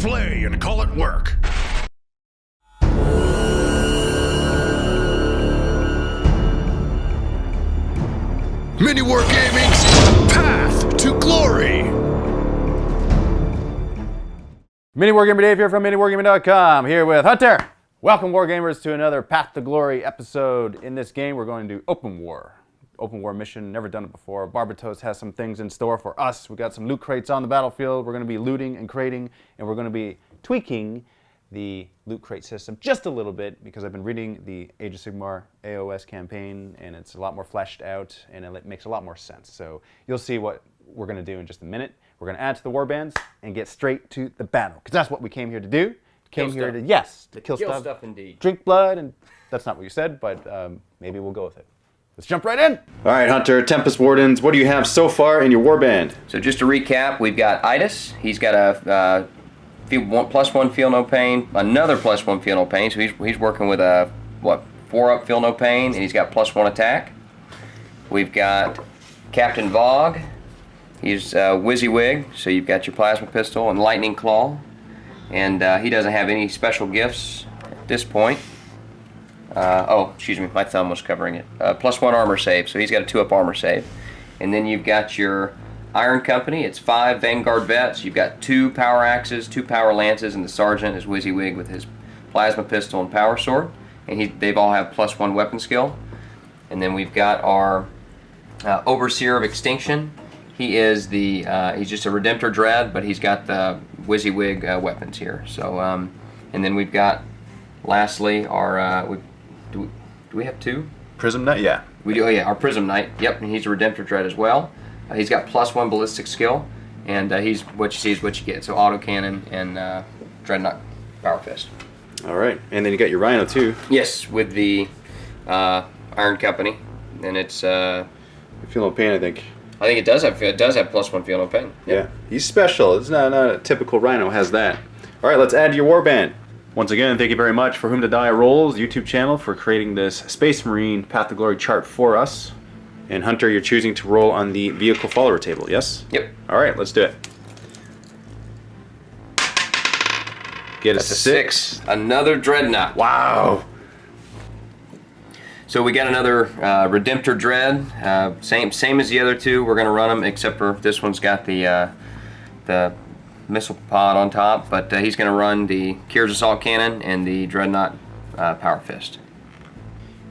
play and call it work. MiniWarGaming's Path to Glory. MiniWarGamer Dave here from MiniWarGaming.com, here with Hunter. Welcome, Wargamers, to another Path to Glory episode. In this game, we're going to do open war. Open war mission, never done it before. Barbatos has some things in store for us. We got some loot crates on the battlefield. We're going to be looting and crating, and we're going to be tweaking the loot crate system just a little bit because I've been reading the Age of Sigmar AOS campaign, and it's a lot more fleshed out, and it makes a lot more sense. So you'll see what we're going to do in just a minute. We're going to add to the warbands and get straight to the battle, because that's what we came here to do. Came here to, yes, to kill stuff. Stuff indeed. Drink blood, and that's not what you said, but maybe we'll go with it. Let's jump right in. All right, Hunter, Tempest Wardens, what do you have so far in your warband? So just to recap, we've got Itis. He's got a +1 feel no pain, another +1 feel no pain. So he's working with a 4-up feel no pain, and he's got +1 attack. We've got Captain Vogue. He's WYSIWYG, so you've got your plasma pistol and lightning claw, and he doesn't have any special gifts at this point. Oh, excuse me, my thumb was covering it. +1 armor save, so he's got a 2-up armor save. And then you've got your Iron Company. It's 5 Vanguard vets. You've got 2 power axes, 2 power lances, and the sergeant is WYSIWYG with his plasma pistol and power sword. And they've all have +1 weapon skill. And then we've got our Overseer of Extinction. He is he's just a Redemptor Dread, but he's got the WYSIWYG weapons here. So, and then we've got, lastly, our do we have 2? Prism Knight, yeah. We do. Oh yeah, our Prism Knight. Yep, and he's a Redemptor Dread as well. He's got +1 ballistic skill, and he's what you see is what you get. So autocannon and Dreadnought Power Fist. All right, and then you got your Rhino too. Yes, with the Iron Company, and it's. Feel no pain, I think. I think it does have +1 feel no pain. Yep. Yeah, he's special. It's not a typical Rhino has that. All right, let's add to your warband. Once again, thank you very much for Whom to Die Rolls YouTube channel for creating this Space Marine Path to Glory chart for us. And Hunter, you're choosing to roll on the vehicle follower table, yes? Yep. All right, let's do it. Get That's a 6. Another Dreadnought. Wow. So we got another Redemptor Dread. Same as the other 2. We're going to run them, except for this one's got the missile pod on top, but he's going to run the Kier's Assault Cannon and the Dreadnought Power Fist.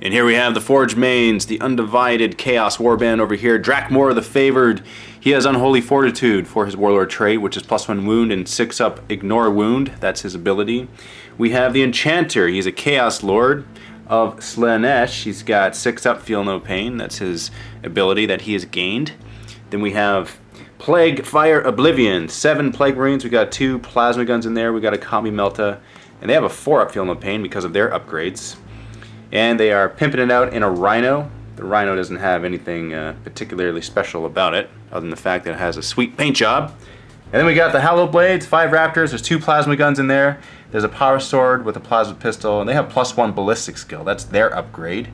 And here we have the Forged Mains, the Undivided Chaos Warband over here. Drakmor the Favored. He has Unholy Fortitude for his Warlord trait, which is +1 wound and 6-up Ignore Wound. That's his ability. We have the Enchanter. He's a Chaos Lord of Slaanesh. He's got 6-up Feel No Pain. That's his ability that he has gained. Then we have Plague Fire Oblivion. 7 Plague Marines. We got 2 plasma guns in there. We got a Kami Melta. And they have a 4-up Feel No Pain because of their upgrades. And they are pimping it out in a Rhino. The Rhino doesn't have anything particularly special about it, other than the fact that it has a sweet paint job. And then we got the Hallow Blades, 5 Raptors. There's 2 plasma guns in there. There's a power sword with a plasma pistol, and they have +1 ballistic skill. That's their upgrade.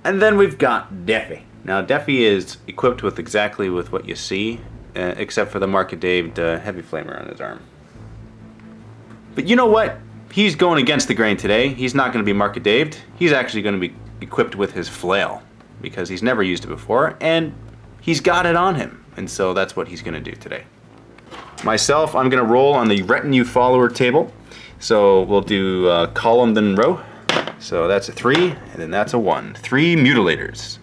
And then we've got Defi. Now Defi is equipped with exactly with what you see, except for the Market-Daved heavy flamer on his arm. But you know what? He's going against the grain today. He's not going to be Market-Daved. He's actually going to be equipped with his flail, because he's never used it before, and he's got it on him. And so that's what he's going to do today. Myself, I'm going to roll on the retinue follower table. So we'll do column then row. So that's a 3, and then that's a 1. 3 mutilators.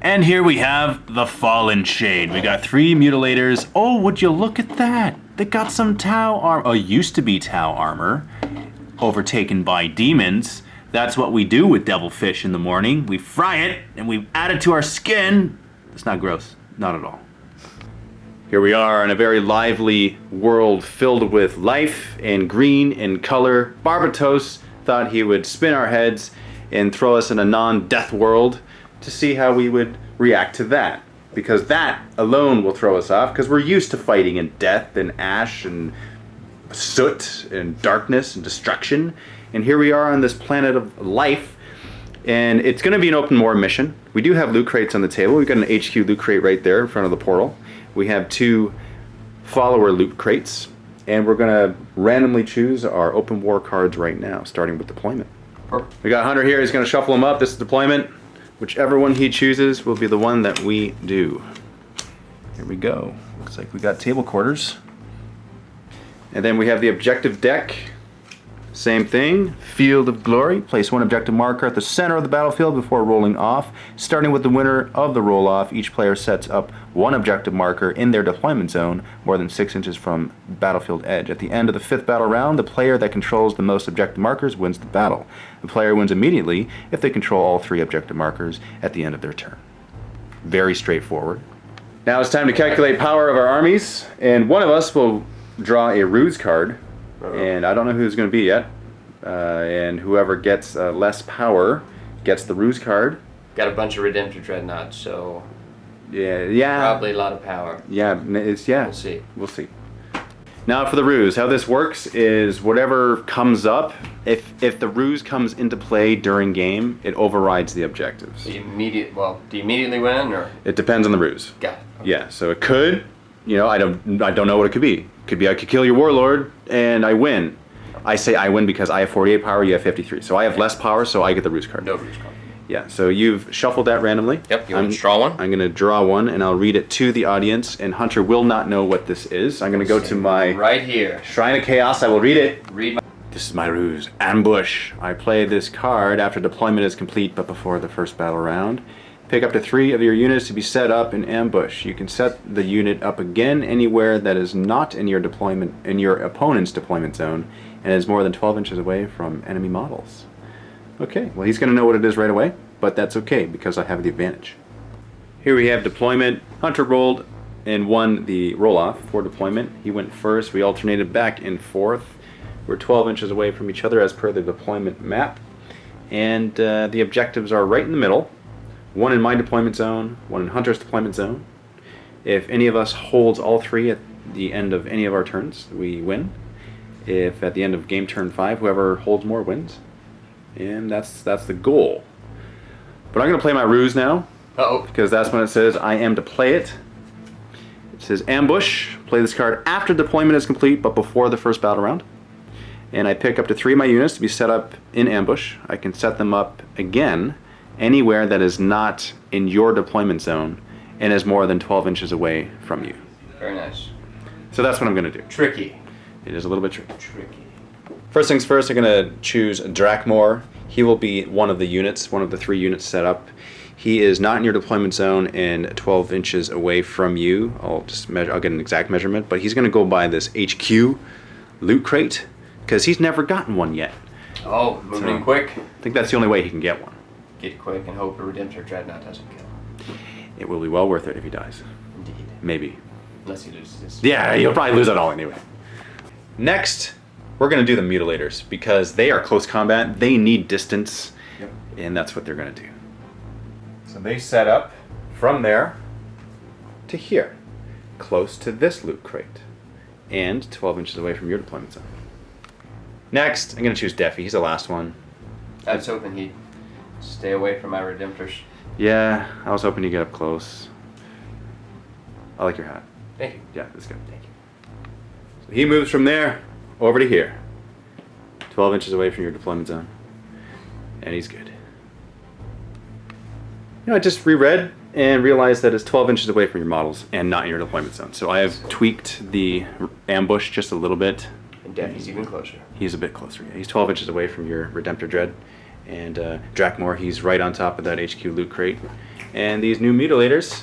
And here we have the Fallen Shade. We got 3 mutilators. Oh, would you look at that? They got some Tau armor. Oh, used to be Tau armor. Overtaken by demons. That's what we do with devilfish in the morning. We fry it, and we add it to our skin. It's not gross. Not at all. Here we are in a very lively world filled with life and green and color. Barbatos thought he would spin our heads and throw us in a non-death world to see how we would react to that. Because that alone will throw us off, because we're used to fighting in death and ash and soot and darkness and destruction. And here we are on this planet of life, and it's going to be an open war mission. We do have loot crates on the table. We've got an HQ loot crate right there in front of the portal. We have 2 follower loot crates, And we're going to randomly choose our open war cards right now, starting with deployment. Perfect. We got Hunter here. He's going to shuffle them up. This is deployment. Whichever one he chooses will be the one that we do. Here we go. Looks like we got table quarters. And then we have the objective deck. Same thing. Field of Glory. Place one objective marker at the center of the battlefield before rolling off. Starting with the winner of the roll-off, each player sets up one objective marker in their deployment zone more than 6 inches from battlefield edge. At the end of the 5th battle round, the player that controls the most objective markers wins the battle. The player wins immediately if they control all 3 objective markers at the end of their turn. Very straightforward. Now it's time to calculate power of our armies, and one of us will draw a Ruse card. And I don't know who it's going to be yet. And whoever gets less power gets the Ruse card. Got a bunch of Redemptor Dreadnoughts, so Yeah. probably a lot of power. Yeah. We'll see. We'll see. Now for the Ruse, how this works is whatever comes up, if the Ruse comes into play during game, it overrides the objectives. Do you immediately win, or? It depends on the Ruse. Got it. Okay. Yeah. So it could, I don't know what it could be. Could be I could kill your warlord and I win. I say I win because I have 48 power, you have 53. So I have less power, so I get the Ruse card. No Ruse card. Yeah, so you've shuffled that randomly. Yep, you want to draw one? I'm going to draw one and I'll read it to the audience, and Hunter will not know what this is. I'm going to go to my right here. Shrine of Chaos. I will read it. Read my... This is my Ruse. Ambush. I play this card after deployment is complete but before the first battle round. Pick up to 3 of your units to be set up in ambush. You can set the unit up again anywhere that is not in your opponent's deployment zone and is more than 12 inches away from enemy models. Okay, well he's going to know what it is right away, but that's okay because I have the advantage. Here we have deployment. Hunter rolled and won the roll-off for deployment. He went first. We alternated back and forth. We're 12 inches away from each other as per the deployment map. And the objectives are right in the middle. One in my deployment zone, one in Hunter's deployment zone. If any of us holds all 3 at the end of any of our turns, we win. If at the end of game turn 5, whoever holds more wins. And that's the goal. But I'm going to play my Ruse now. Uh-oh. Because that's when it says I am to play it. It says ambush. Play this card after deployment is complete but before the first battle round. And I pick up to 3 of my units to be set up in ambush. I can set them up again anywhere that is not in your deployment zone and is more than 12 inches away from you. Very nice. So that's what I'm going to do. Tricky. It is a little bit tricky. Tricky. First things first, I'm going to choose Drakmor. He will be one of the units, one of the 3 units set up. He is not in your deployment zone and 12 inches away from you. I'll get an exact measurement, but he's going to go by this HQ loot crate because he's never gotten one yet. Oh, moving in quick. I think that's the only way he can get one. Get quick and hope a Redemptor Dreadnought doesn't kill him. It will be well worth it if he dies. Indeed. Maybe. Unless he loses this. Yeah, he'll probably lose it all anyway. Next, we're going to do the Mutilators because they are close combat. They need distance, Yep. and that's what they're going to do. So they set up from there to here, close to this loot crate, and 12 inches away from your deployment zone. Next, I'm going to choose Deafy. He's the last one. I was hoping he'd stay away from my Redemptors. Yeah, I was hoping to get up close. I like your hat. Thank you. Yeah, that's good. Thank you. So he moves from there over to here. 12 inches away from your deployment zone. And he's good. I just reread and realized that it's 12 inches away from your models and not in your deployment zone. So I have tweaked the ambush just a little bit. And Deafy's even closer. He's a bit closer. Yeah. He's 12 inches away from your Redemptor Dread. And Drakmor, he's right on top of that HQ loot crate. And these new Mutilators,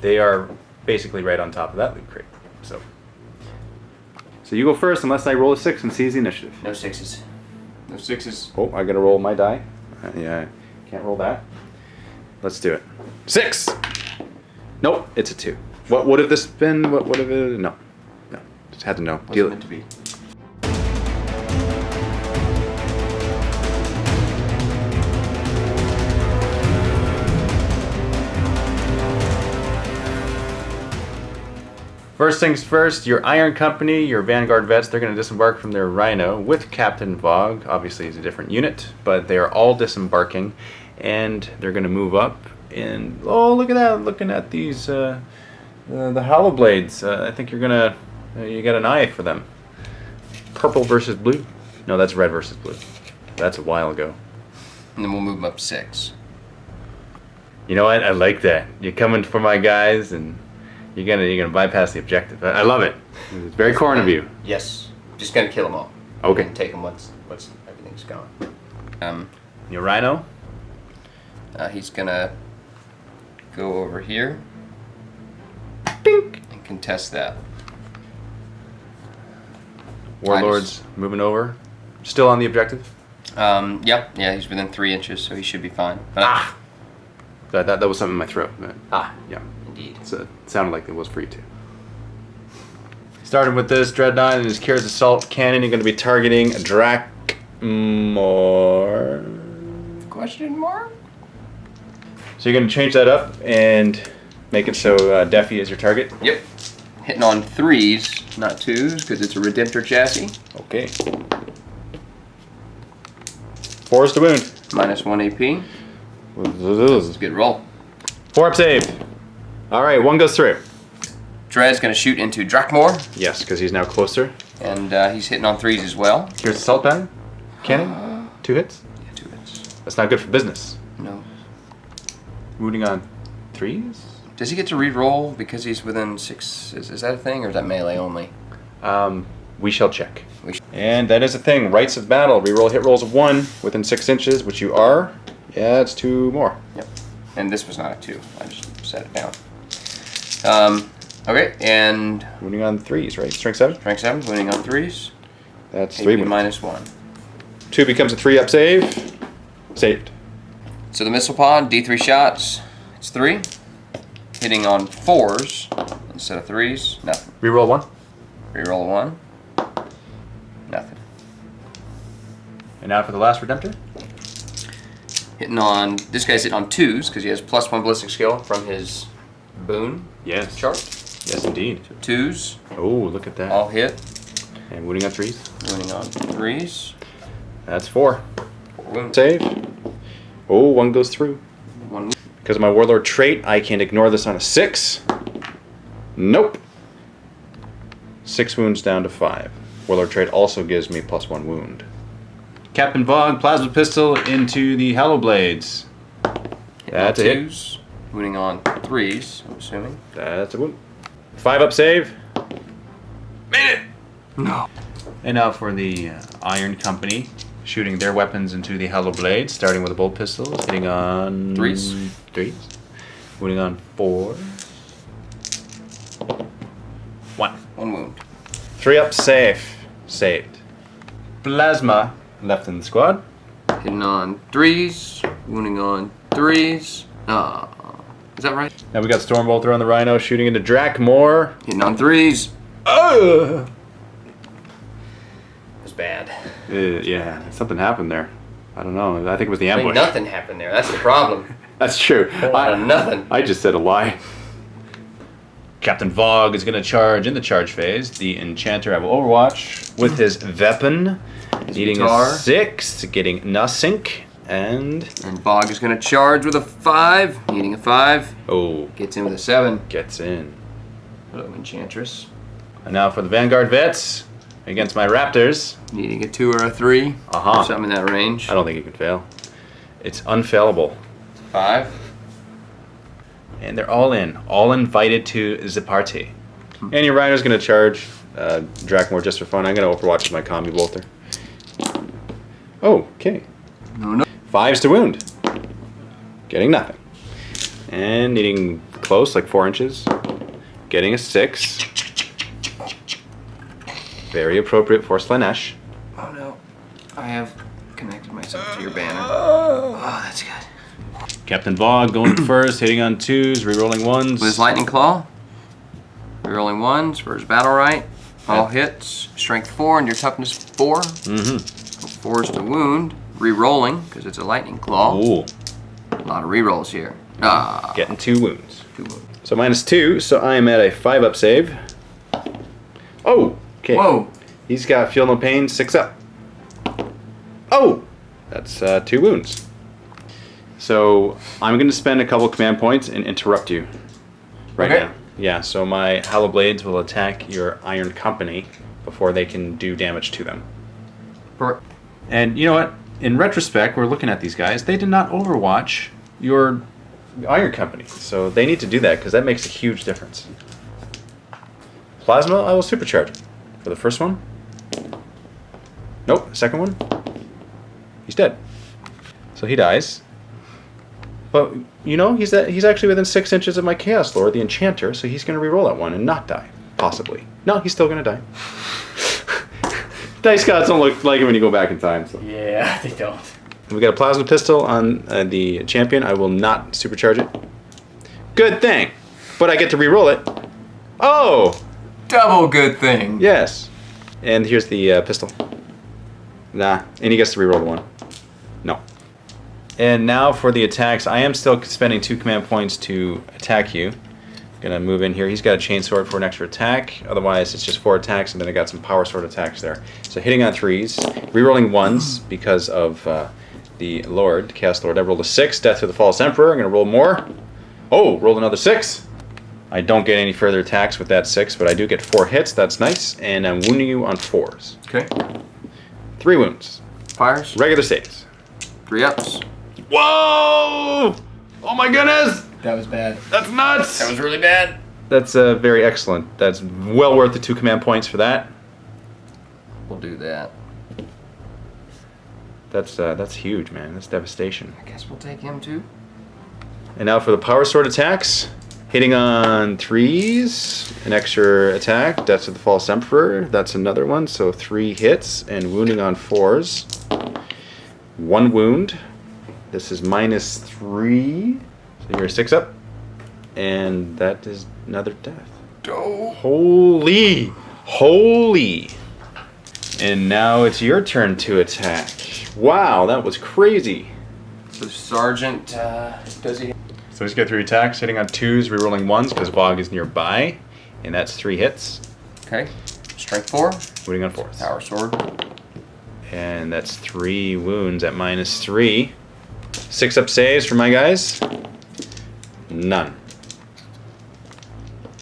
they are basically right on top of that loot crate. So you go first unless I roll a 6 and seize the initiative. No 6s. No 6s. Oh, I gotta roll my die. Yeah, can't roll that. Let's do it. 6! Nope, it's a 2. What would have this been? What would have it? No. Just had to know. What's Deal it it. meant to be? First things first, your Iron Company, your Vanguard vets, they're going to disembark from their Rhino with Captain Vogue. Obviously, he's a different unit, but they are all disembarking, and they're going to move up. And oh, look at that! Looking at these, the Hollow Blades. I think you're gonna, you got an eye for them. purple versus blue. No, that's red versus blue. That's a while ago. And then we'll move him up 6. You know what? I like that. You're coming for my guys, and you're gonna bypass the objective. I love it. It's very corn of you. Yes. Just gonna kill them all. Okay. And take them once everything's gone. Your rhino. He's gonna go over here. Bink. And contest that. Warlord's moving over. Still on the objective. Yep. Yeah, he's within 3 inches, so he should be fine. But That was something in my throat. Yeah. Indeed. So it sounded like it was for you too. Starting with this Dreadnought and his Kira's Assault Cannon, you're going to be targeting Drakmor. Question mark? So you're going to change that up and make it so Deafy is your target. Yep. Hitting on 3s, not 2s, because it's a Redemptor chassis. Okay. 4s to wound. -1 AP. It's a good roll. 4 up save. All right, 1 goes through. Dread's going to shoot into Drakmor, Yes, because he's now closer. and he's hitting on 3s as well. Here's Assault Pattern. Cannon. 2 hits. Yeah, 2 hits. That's not good for business. No. Wounding on 3s? Does he get to re-roll because he's within 6? Is that a thing, or is that melee only? We shall check. We sh And that is a thing. Rights of battle. Reroll hit rolls of 1 within 6 inches, which you are. Yeah, it's 2 more. Yep. And this was not a 2. I just set it down. Okay, and Wounding on 3s, right? Strength 7? strength 7, winning on 3s. That's AP 3 wounds. -1. 2 becomes a 3 up save. Saved. So the missile pod, D3 shots. It's 3. Hitting on 4s instead of 3s. Nothing. Reroll 1. Reroll a 1. Nothing. And now for the last Redemptor. Hitting on, this guy's hitting on 2s because he has +1 ballistic skill from his boon Yes. chart. Yes, indeed. 2s, Oh, look at that. all hit. And wounding on 3s. Winning on 3s. That's 4. 4 wounds. Save. Oh, 1 goes through. 1 wound. Because of my Warlord trait, I can ignore this on a 6. Nope. 6 wounds down to 5. Warlord trait also gives me +1 wound. Captain Vogue, Plasma Pistol into the Hollow Blades. Hitting That's a on hit. 2s. Winning on 3s, I'm assuming. That's a wound. 5 up save. Made it! No. And now for the Iron Company, shooting their weapons into the Hollow Blades, starting with a bolt pistol, hitting on 3s. 3s. Wounding on 4. 1. 1 wound. 3 up safe. Saved. Plasma left in the squad. Hitting on 3s. Wounding on 3s. Is that right? Now we got Stormbolter on the Rhino shooting into Drakmor. Hitting on 3s. Ugh! It was bad. Yeah, something happened there. I don't know. I think it was the I ambush. mean, nothing happened there. That's the problem. That's true. Nothing. I just said a lie. Captain Vogue is going to charge in the charge phase. The Enchanter I will Overwatch with his weapon. Needing guitar. a 6, getting nothing, and... And Bog is going to charge with a 5. Needing a 5. Oh, Gets in with a 7. gets in. Hello, Enchantress. And now for the Vanguard Vets against my Raptors. Needing a 2 or a 3. Uh-huh. Something in that range. I don't think you can fail. It's unfailable. 5. And they're all in. All invited to the party. And your Rhino's going to charge Drakmor just for fun. I'm going to Overwatch with my Combi Bolter. Oh, okay. No. 5s to wound. Getting nothing. And needing close, like 4 inches. Getting a 6. Very appropriate for Slanesh. Oh no. I have connected myself to your banner. Oh, that's good. Captain Vogue going first, hitting on 2s, rerolling 1s. With his Lightning Claw. Rerolling 1s for his Battle Right. All hits. Strength 4 and your Toughness 4. Mm-hmm. 4s to wound. Rerolling, because it's a Lightning Claw. Ooh, A lot of rerolls here. getting 2 wounds. 2 wounds. So -2, so I am at a 5 up save. Oh, okay. Whoa. He's got Feel No Pain, 6 up. Oh, that's 2 wounds. So I'm going to spend a couple command points and interrupt you right Okay. now. Yeah, so my Hollow Blades will attack your Iron Company before they can do damage to them. Perfect. And you know what? In retrospect, we're looking at these guys. They did not overwatch your Iron Company. So they need to do that because that makes a huge difference. Plasma, I will supercharge it. For the first one. Nope, second one. He's dead. So he dies. But, you know, he's actually within 6 inches of my Chaos Lord, the Enchanter, so he's going to reroll that one and not die. Possibly. No, he's still going to die. Dice gods don't look like him when you go back in time. So. Yeah, they don't. We got a Plasma Pistol on the Champion. I will not supercharge it. Good thing. But I get to reroll it. Oh! Double good thing. Yes. And here's the pistol. Nah. And he gets to reroll the one. No. And now for the attacks. I am still spending 2 command points to attack you. Gonna move in here. He's got a chain sword for an extra attack. Otherwise, it's just 4 attacks, and then I got some power sword attacks there. So hitting on 3s, rerolling 1s because of the Lord, Chaos Lord. I rolled a 6, Death to the False Emperor. I'm gonna roll more. Oh, rolled another 6. I don't get any further attacks with that 6, but I do get 4 hits. That's nice, and I'm wounding you on 4s. Okay. 3 wounds. Fires. Regular saves. 3 ups. Whoa! Oh my goodness! That was bad. That's nuts! That was really bad. That's very excellent. That's well worth the 2 command points for that. We'll do that. That's huge, man. That's devastation. I guess we'll take him too. And now for the power sword attacks. Hitting on 3s, an extra attack. Death to the False Emperor. That's another one. So 3 hits and wounding on 4s. 1 wound. This is -3. So you're 6 up. And that is another death. Oh. Holy! Holy! And now it's your turn to attack. Wow, that was crazy. So Sergeant, does he? So he's got 3 attacks, hitting on 2s, rerolling 1s because Vogue is nearby. And that's 3 hits. Okay. Strength 4. Wounding on 4s. Power sword. And that's 3 wounds at -3. 6 up saves for my guys. None.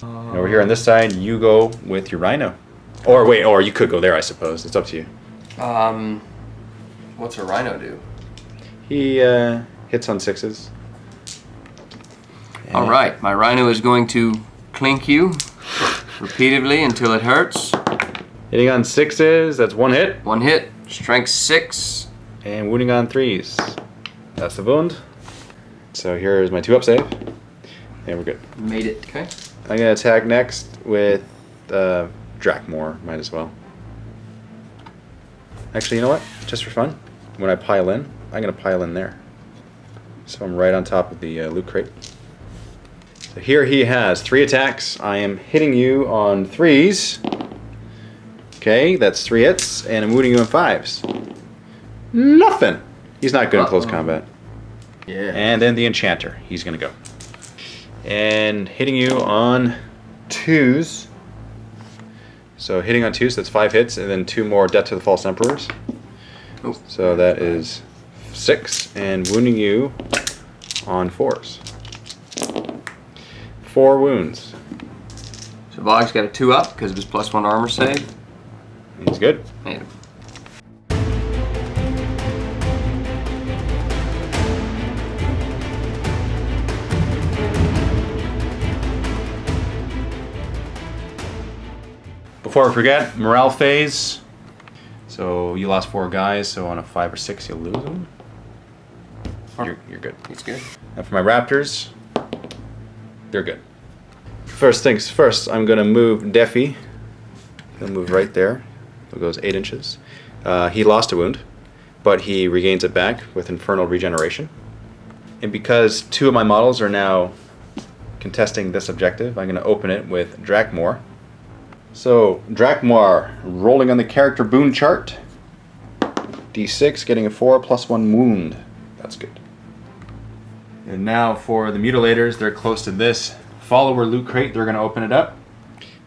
And over here on this side, you go with your Rhino. Or wait, or you could go there, I suppose. It's up to you. What's a Rhino do? He hits on 6s. All right, my Rhino is going to clink you repeatedly until it hurts. Hitting on 6s, that's 1 hit. 1 hit. Strength 6. And wounding on 3s. That's the wound. So here's my 2 up save. And we're good. Made it. Okay. I'm going to attack next with Drakmor. Might as well. Actually, you know what? Just for fun, when I pile in, I'm going to pile in there. So I'm right on top of the loot crate. So here he has 3 attacks. I am hitting you on 3s. Okay, that's 3 hits. And I'm wounding you on 5s. Nothing! He's not good in close combat. Yeah. And then the Enchanter. He's going to go. And hitting you on 2s. So hitting on 2s, that's 5 hits, and then 2 more Death to the False Emperors. Oh. So that is 6, and wounding you on 4s. 4 wounds. So Vogue's got a 2 up because of his +1 armor save. He's good. Made him. Before I forget, morale phase. So you lost 4 guys, so on a 5 or 6 you'll lose them. You're good. He's good. And for my Raptors, they're good. First things first, I'm going to move Defi. He'll move right there. It goes 8 inches. He lost a wound, but he regains it back with Infernal Regeneration. And because 2 of my models are now contesting this objective, I'm going to open it with Drakmor. So, Drakmor, rolling on the character boon chart. D6, getting a 4 +1 wound. That's good. And now for the Mutilators, they're close to this follower loot crate. They're going to open it up.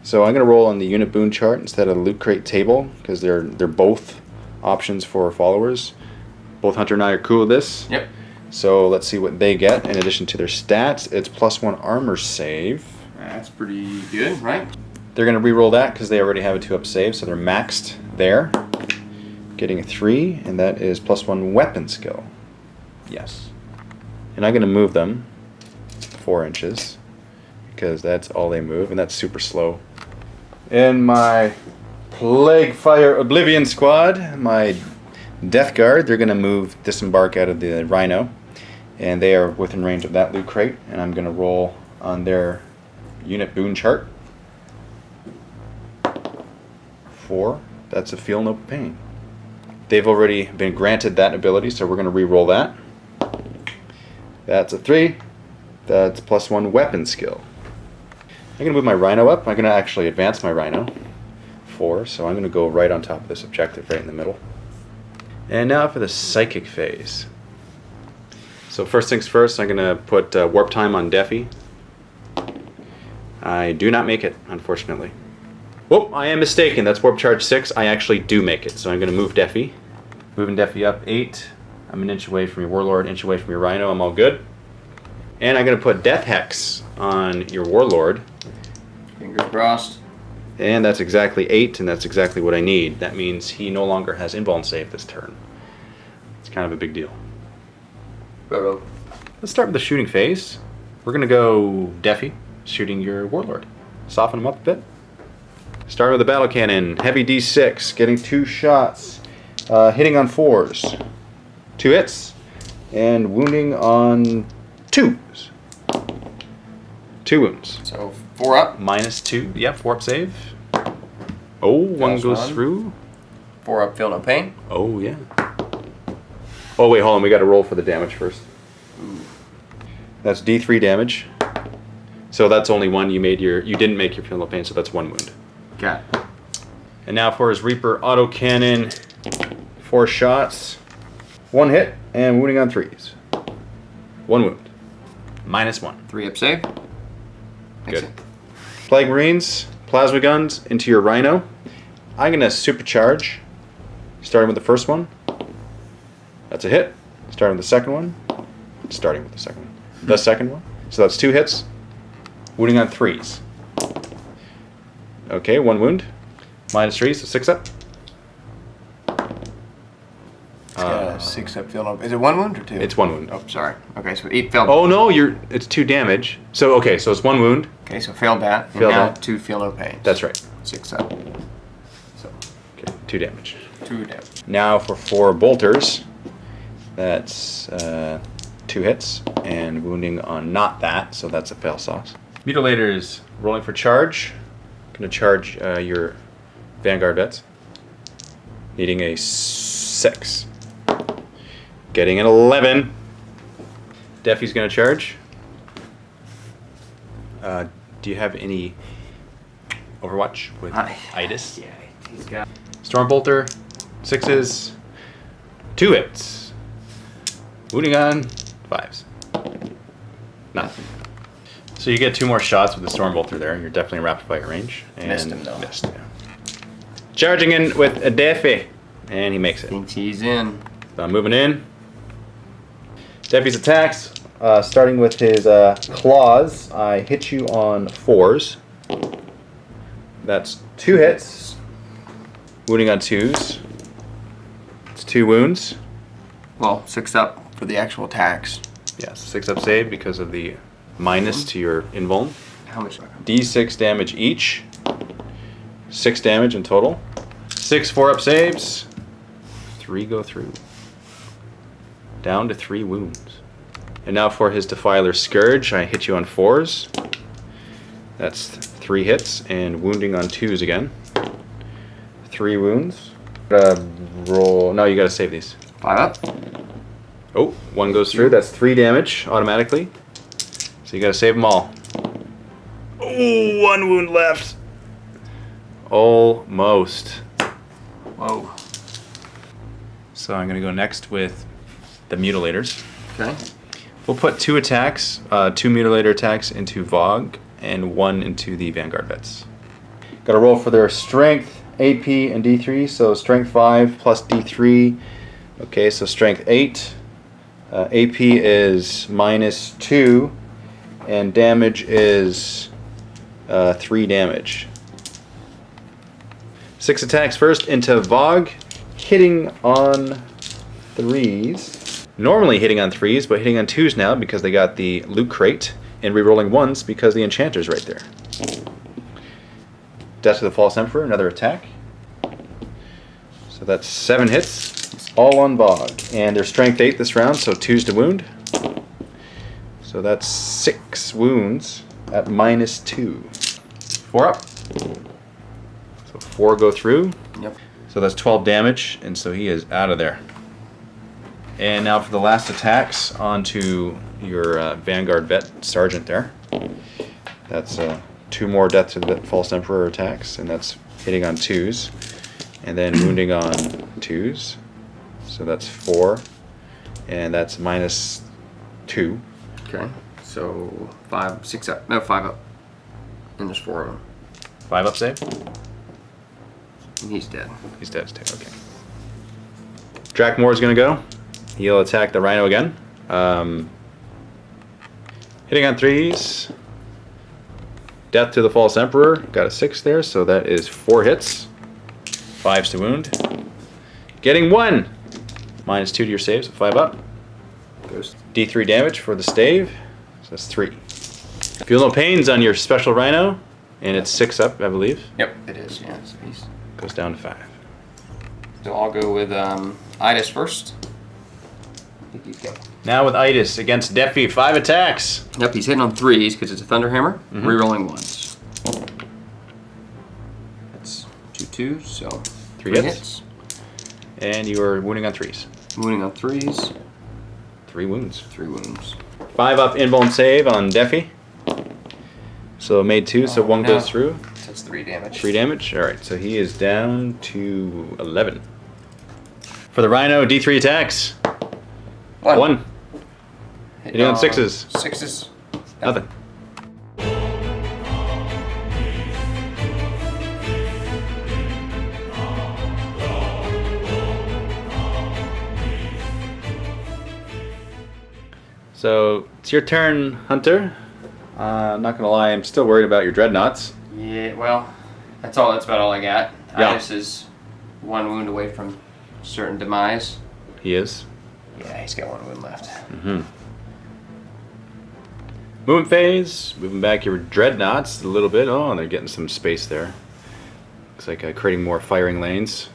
So I'm going to roll on the unit boon chart instead of the loot crate table because they're both options for followers. Both Hunter and I are cool with this. Yep. So let's see what they get in addition to their stats. It's +1 armor save. That's pretty good, right? They're going to re-roll that because they already have a 2-up save, so they're maxed there. Getting a 3, and that is +1 weapon skill. Yes. And I'm going to move them 4 inches because that's all they move, and that's super slow. In my Plague Fire Oblivion squad, my Death Guard, they're going to move Disembark out of the Rhino, and they are within range of that loot crate, and I'm going to roll on their unit boon chart. 4. That's a Feel No Pain. They've already been granted that ability, so we're going to re-roll that. That's a 3. That's +1 weapon skill. I'm going to move my Rhino up. I'm going to actually advance my Rhino. 4, so I'm going to go right on top of this objective, right in the middle. And now for the Psychic phase. So first things first, I'm going to put Warp Time on Deafy. I do not make it, unfortunately. Whoop, I am mistaken. That's Warp Charge 6. I actually do make it, so I'm going to move Deafy. Moving Deafy up 8. I'm an inch away from your Warlord, inch away from your Rhino. I'm all good. And I'm going to put Death Hex on your Warlord. Fingers crossed. And that's exactly 8, and that's exactly what I need. That means he no longer has invuln save this turn. It's kind of a big deal. Let's start with the shooting phase. We're going to go Deafy, shooting your Warlord. Soften him up a bit. Starting with the Battle Cannon. Heavy D6, getting 2 shots. Hitting on 4s. 2 hits. And wounding on 2s. 2 wounds. So 4 up. -2. Yep, 4-up save. Oh, one goes through. 4 up, Feel No Pain. Oh, yeah. Oh, wait, hold on. We got to roll for the damage first. Ooh. That's D3 damage. So that's only one. You didn't make your Feel No Pain, so that's 1 wound. Okay. And now for his Reaper autocannon, 4 shots, 1 hit, and wounding on 3s. 1 wound. -1. 3 up save. Good. Plague Marines, plasma guns into your Rhino. I'm going to supercharge, starting with the first one. That's a hit. Starting with the second one. Starting with the second one. The second one. So that's 2 hits. Wounding on 3s. Okay, 1 wound. -3, so 6 up. It's got a 6 up Feel No. Is it 1 wound or 2? It's 1 wound. Oh, sorry. Okay, so 8 failed. Oh no, it's 2 damage. So okay, so it's 1 wound. Okay, so failed that. And Failed now that. 2 Feel No Pain. That's right. 6 up. So Okay, 2 damage. 2 damage. Now for 4 bolters. That's 2 hits and wounding on not that, so that's a fail sauce. Mutilators rolling for charge. Gonna charge your Vanguard vets. Needing a 6. Getting an 11. Deafy's gonna charge. Do you have any Overwatch with Itis? Yeah, he's got. Stormbolter, 6s, 2 hits. Wounding on 5s. Nothing. So you get 2 more shots with the Stormbolter there. You're definitely in rapid fire range. And Missed him, though. Missed, yeah. Charging in with a Deafy. And he makes it. Thinks he's in. So I'm moving in. Deafy's attacks, starting with his claws. I hit you on 4s. That's 2 hits. Wounding on 2s. It's 2 wounds. Well, 6 up for the actual attacks. Yes, 6 up save because of the minus to your invuln. How much? D6 damage each. 6 damage in total. 6 4-up saves. 3 go through. Down to 3 wounds. And now for his Defiler Scourge, I hit you on 4s. That's 3 hits and wounding on 2s again. 3 wounds. Roll. No, you gotta save these. 5 up. Oh, 1 goes through. That's 3 damage automatically. So you gotta save them all. Oh, 1 wound left. Almost. Whoa. So I'm gonna go next with the Mutilators. Okay. We'll put 2 attacks, 2 Mutilator attacks into Vogue and 1 into the Vanguard vets. Got to roll for their Strength, AP, and D3. So Strength 5 plus D3. Okay, so Strength 8. AP is -2, and damage is 3 damage. 6 attacks first into Vogue, hitting on 3s. Normally hitting on 3s, but hitting on 2s now because they got the loot crate, and rerolling 1s because the enchanter's right there. Death to the False Emperor, another attack. So that's 7 hits, all on Vogue. And they're strength 8 this round, so 2s to wound. So that's 6 wounds at -2. 4 up. So 4 go through. Yep. So that's 12 damage, and so he is out of there. And now for the last attacks onto your Vanguard Vet Sergeant there. That's 2 more Death to the False Emperor attacks, and that's hitting on 2s. And then wounding on 2s. So that's 4. And that's -2. Okay. So 5, 6 up. No, 5 up. And there's 4 of them. 5 up save? And he's dead. He's dead too, okay. Drakmoor's gonna go. He'll attack the Rhino again. Hitting on 3s. Death to the False Emperor. Got a 6 there, so that is 4 hits. 5s to wound. Getting 1! -2 to your save, so 5 up. Goes. D3 damage for the stave, so that's 3. Feel no pains on your special Rhino, and it's 6 up, I believe. Yep, it is, yeah. So he's... Goes down to 5. So I'll go with Idis first. I think he's got... Now with Idis against Defi, 5 attacks. Yep, he's hitting on 3s because it's a Thunderhammer. Rerolling 1s. That's 2 2s, so 3 hits. And you are wounding on 3s. Wounding on 3s. 3 wounds. 3 wounds. 5 up invuln save on Defi. So made 2, so 1 goes through. So that's 3 damage. 3 damage. Alright, so he is down to 11. For the Rhino, D3 attacks. 1. Hitting on 6s. 6s. Nothing. So it's your turn, Hunter. I'm not gonna lie, I'm still worried about your dreadnoughts. Yeah, well, that's about all I got. Yeah. Idis is 1 wound away from certain demise. He is. Yeah, he's got 1 wound left. Movement phase, moving back your dreadnoughts a little bit. Oh, they're getting some space there. Looks like creating more firing lanes.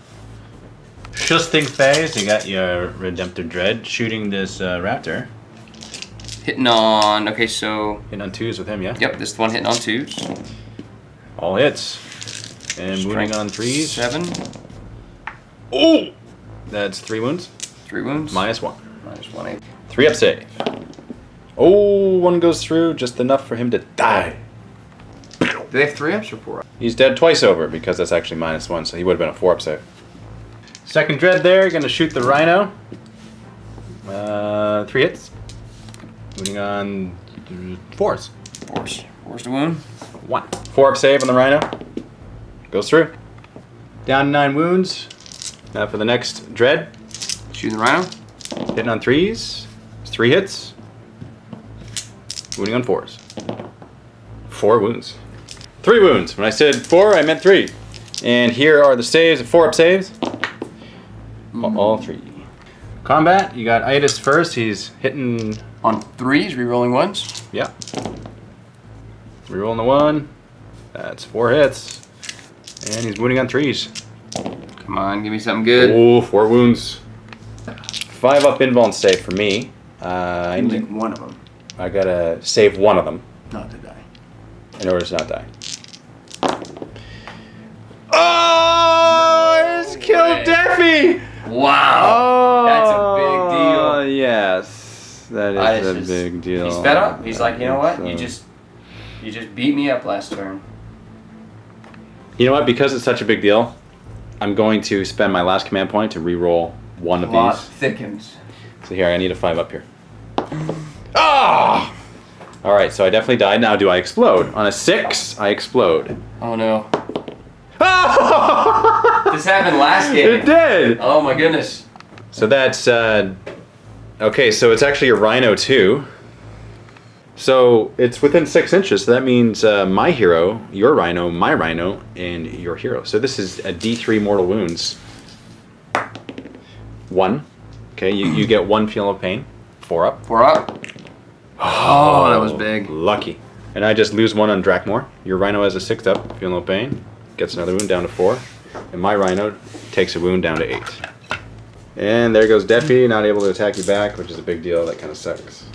Shusting phase, you got your Redemptive Dread shooting this raptor. Hitting on, okay, so... Hitting on 2s with him, yeah? Yep, this one hitting on 2s. All hits. And wounding on 3s. 7. Oh! That's 3 wounds. 3 wounds. -1. -1 8. 3 up save. Oh, 1 goes through, just enough for him to die. Do they have 3 ups or 4 ups? He's dead twice over because that's actually -1, so he would have been a 4 up save. Second dread there, gonna shoot the Rhino. 3 hits. Wounding on 4s. 4s. 4s to wound. 1. 4 up save on the Rhino. Goes through. Down to 9 wounds. Now for the next dread. Shooting the Rhino. Hitting on 3s. 3 hits. Wounding on 4s. 4 wounds. 3 wounds. When I said 4, I meant 3. And here are the saves, 4 up saves. All 3. Combat, you got Idis first. He's hitting... On 3s, rerolling 1s. Yeah. Rerolling the 1. That's 4 hits. And he's wounding on 3s. Come on, give me something good. Oh, 4 wounds. 5 up invuln save for me. I Only 1 of them. I gotta save 1 of them Not to die. in order to not die. Oh, it's killed Defi! Wow. Oh, That's a big deal. Yes, that is a big deal. He's fed up. He's like, you know what? So- You just beat me up last turn. You know what? Because it's such a big deal, I'm going to spend my last command point to re-roll 1 of Plot these. thickens. So here, I need a 5 up here. Ah! All right, so I definitely died. Now, do I explode? On a 6, I explode. Oh no. Ah! This happened last game. It did. Oh my goodness. So that's okay. So it's actually a Rhino too. So it's within 6 inches. So that means my hero, your rhino, my rhino, and your hero. So this is a D3 mortal wounds. 1. Okay, you get 1 feel of pain. 4 up. 4 up. Oh, that was big. Lucky. And I just lose 1 on Drakmor. Your rhino has a 6 up. Feel no pain. Gets another wound down to 4. And my rhino takes a wound down to 8. And there goes Deafy, not able to attack you back, which is a big deal. That kind of sucks.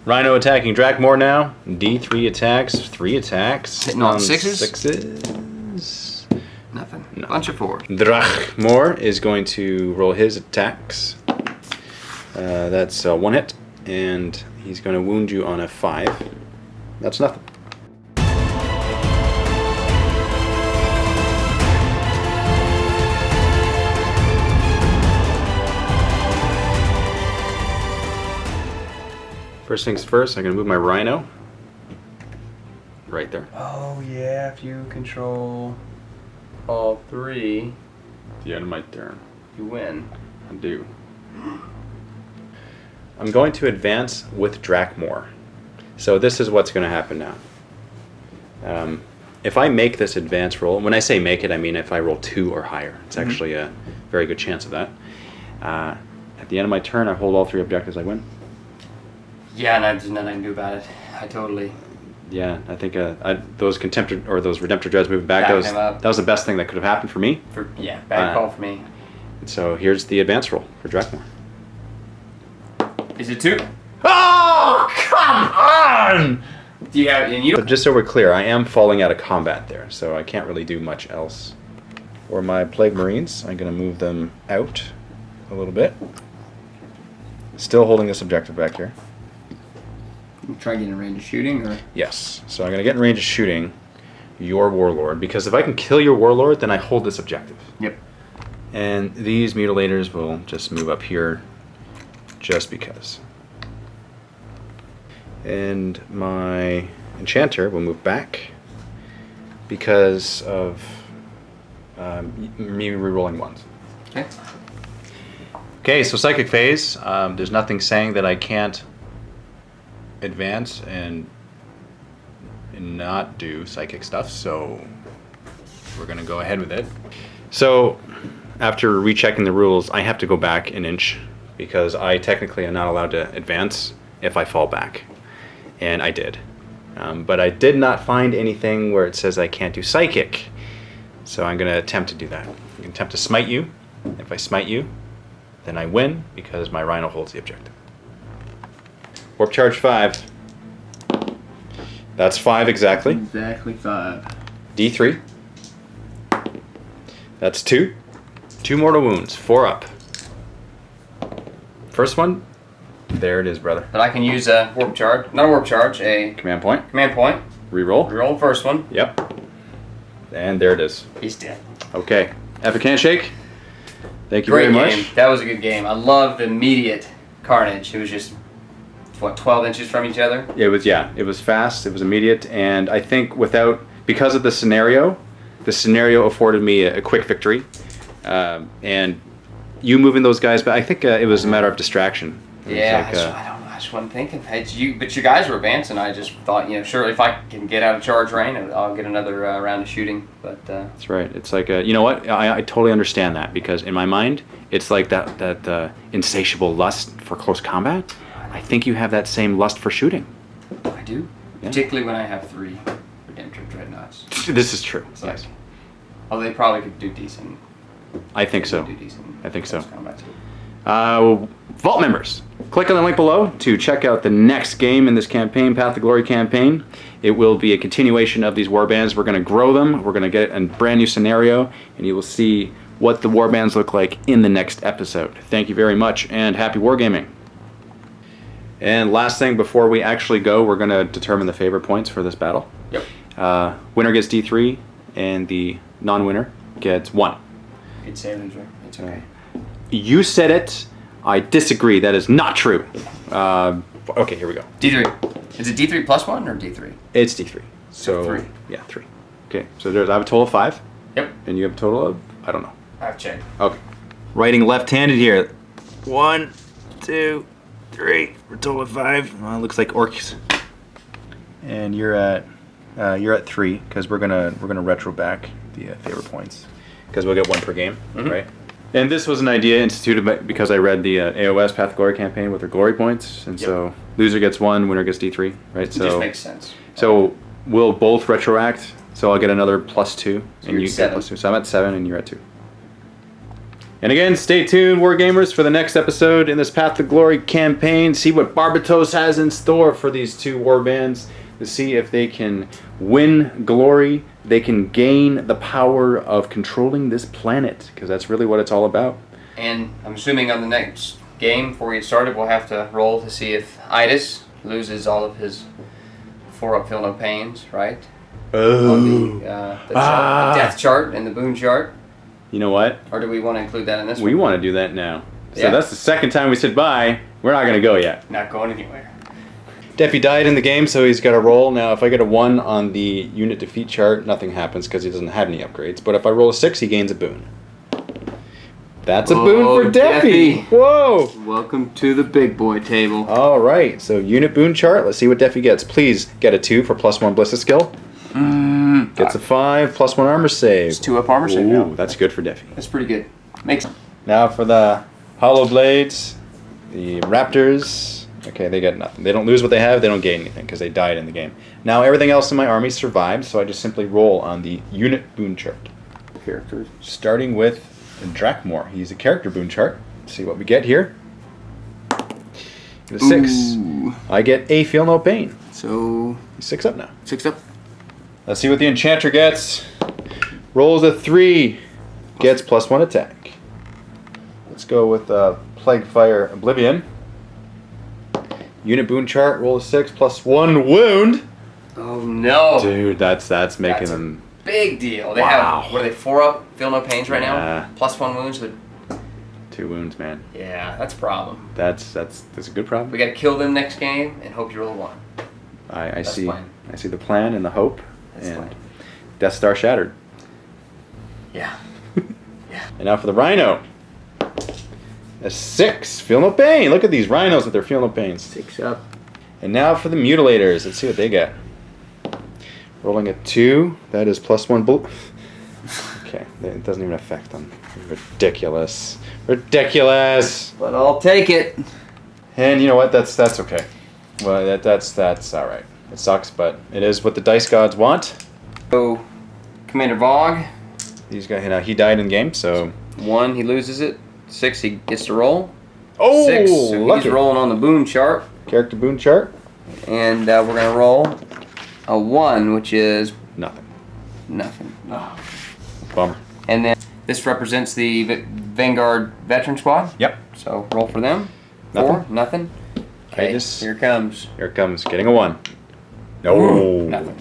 Rhino attacking Drakmor now. D3 attacks, 3 attacks. Hitting on 6s? 6s. Nothing. No. Bunch of 4s. Drakmor is going to roll his attacks. That's 1 hit, and he's going to wound you on a 5. That's nothing. First things first, I'm going to move my rhino right there. Oh yeah, if you control all 3, At the end of my turn. you win. I do. I'm going to advance with Drakmor. So this is what's going to happen now. If I make this advance roll, when I say make it, I mean if I roll 2 or higher. It's actually a very good chance of that. At the end of my turn, I hold all 3 objectives, I win. Yeah, and there's nothing I can do about it. I totally. Yeah, I think those Contemptor or those Redemptor Dreads moving back, Back him up. that was the best thing that could have happened for me. Bad call for me. So here's the advance roll for Drakmor. Is it 2? Oh, come on! Do you have, and you But don't. just so we're clear, I am falling out of combat there, so I can't really do much else. For my Plague Marines, I'm going to move them out a little bit. Still holding this objective back here. Try getting in range of shooting, or? Yes, so I'm going to get in range of shooting your Warlord, because if I can kill your Warlord, then I hold this objective. Yep. And these Mutilators will just move up here just because. And my Enchanter will move back because of me rerolling 1s. Okay. Okay, so Psychic Phase. There's nothing saying that I can't advance and not do psychic stuff, so we're going to go ahead with it. So after rechecking the rules, I have to go back an inch because I technically am not allowed to advance if I fall back, and I did. But I did not find anything where it says I can't do psychic, so I'm going to attempt to do that. I can attempt to smite you. If I smite you, then I win because my rhino holds the objective. Warp charge 5. That's 5 exactly. Exactly 5. D3. That's 2. 2 mortal wounds. 4 up. First one. There it is, brother. But I can use a warp charge. Not a warp charge, a Command point. command point. Reroll. Reroll the first one. Yep. And there it is. He's dead. Okay. Epic handshake. Thank you Great very game. much. That was a good game. I love the immediate carnage. It was just, what, 12 inches from each other? It was fast, it was immediate, and I think because of the scenario afforded me a quick victory. And you moving those guys back, I think it was a matter of distraction. It was Yeah, like, I don't know. I just wasn't thinking. But you guys were advancing. I just thought, surely if I can get out of charge range, I'll get another round of shooting. But that's right. It's like, you know what? I totally understand that, because in my mind, it's like that insatiable lust for close combat. I think you have that same lust for shooting. I do, Yeah. particularly when I have 3 Redemptor Dreadnoughts. This is true. It's Yes. like, although they probably could do decent. I think so. Do decent I think so. close combat too. Vault members, click on the link below to check out the next game in this campaign, Path to Glory campaign. It will be a continuation of these warbands. We're going to grow them. We're going to get a brand new scenario, and you will see what the warbands look like in the next episode. Thank you very much, and happy wargaming. And last thing before we actually go, we're going to determine the favorite points for this battle. Yep. Winner gets D3, and the non-winner gets 1. Good savings, right? It's okay. You said it. I disagree. That is not true. Okay, here we go. D3. Is it D3 plus 1 or D3? It's D3. So 3. Yeah, 3. Okay, so I have a total of 5. Yep. And you have a total of, I don't know. I've checked. Okay. Writing left-handed here. 1, 2, 3. We're total of 5. Well, it looks like orcs. And you're at 3 because we're gonna retro back the favor points because we'll get 1 per game, right? And this was an idea instituted because I read the AOS Path to Glory campaign with their glory points, and so loser gets 1, winner gets D3, right? So it just makes sense. So we'll both retroact. So I'll get another +2, and you get +2. So I'm at 7, and you're at 2. And again, stay tuned, Wargamers, for the next episode in this Path to Glory campaign. See what Barbatos has in store for these 2 warbands to see if they can win glory. They can gain the power of controlling this planet, because that's really what it's all about. And I'm assuming on the next game, before we get started, we'll have to roll to see if Idis loses all of his 4-up feel no pains, right? Oh. On the death chart and the boon chart. You know what? Or do we want to include that in this We one? want to do that now. So Yeah. that's the second time we said bye. We're not going to go yet. Not going anywhere. Deafy died in the game, so he's got a roll. Now, if I get a 1 on the unit defeat chart, nothing happens because he doesn't have any upgrades. But if I roll a 6, he gains a boon. That's a boon for Deafy. Whoa! Welcome to the big boy table. All right, so unit boon chart. Let's see what Deafy gets. Please get a 2 for +1 ballistic skill. Gets a 5, +1 armor save. It's 2-up armor save Ooh, now. that's good for Deafy. That's pretty good. Makes Now for the hollow blades, the raptors. Okay, they get nothing. They don't lose what they have. They don't gain anything because they died in the game. Now everything else in my army survived, so I just simply roll on the unit boon chart. characters. Starting with Drakmor. He's a character boon chart. Let's see what we get here. Get a 6. Ooh. I get a feel no pain. So He's 6 up now. 6 up. Let's see what the enchanter gets. Rolls a 3. Gets +1 attack. Let's go with Plague Fire Oblivion. Unit boon chart. Roll a 6 +1 wound. Oh no! Dude, that's making That's a them. big deal. They Wow. have, what are they, 4-up? Feel no pains right Yeah. now? +1 wounds. 2 wounds, man. Yeah, that's a problem. That's a good problem. We gotta kill them next game and hope you roll a 1. I That's see. fine. I see the plan and the hope. That's and fine. Death Star shattered. Yeah. And now for the Rhino. A 6. Feel no pain. Look at these rhinos with their feel no pains. 6 up. And now for the Mutilators. Let's see what they get. Rolling a 2. That is +1 Okay, it doesn't even affect them. Ridiculous. Ridiculous. But I'll take it. And you know what? That's okay. Well, that's all right. It sucks, but it is what the dice gods want. So, Commander Vogue. These guys, you know, he died in game, so 1, he loses it. 6, he gets to roll. oh, 6, so lucky. he's rolling on the boon chart. Character boon chart. And we're going to roll a 1, which is Nothing. nothing. Bummer. And then this represents the Vanguard Veteran Squad. Yep. So roll for them. Nothing. 4, nothing. Okay, just- here it comes. Here it comes. Getting a 1. No. Nothing.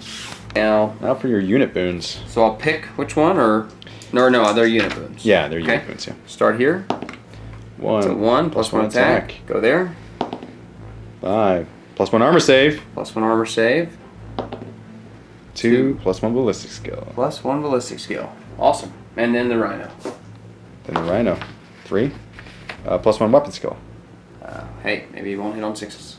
Now, for your unit boons. so I'll pick which one, or no, they're unit boons. Yeah, they're Okay. unit boons. Yeah. Start here. 1. So 1 +1 attack. Go there. 5. +1 armor save. +1 armor save. 2. +1 ballistic skill. +1 ballistic skill. Awesome. And then the Rhino. Then the Rhino. 3. +1 weapon skill. Hey, maybe he won't hit on 6s.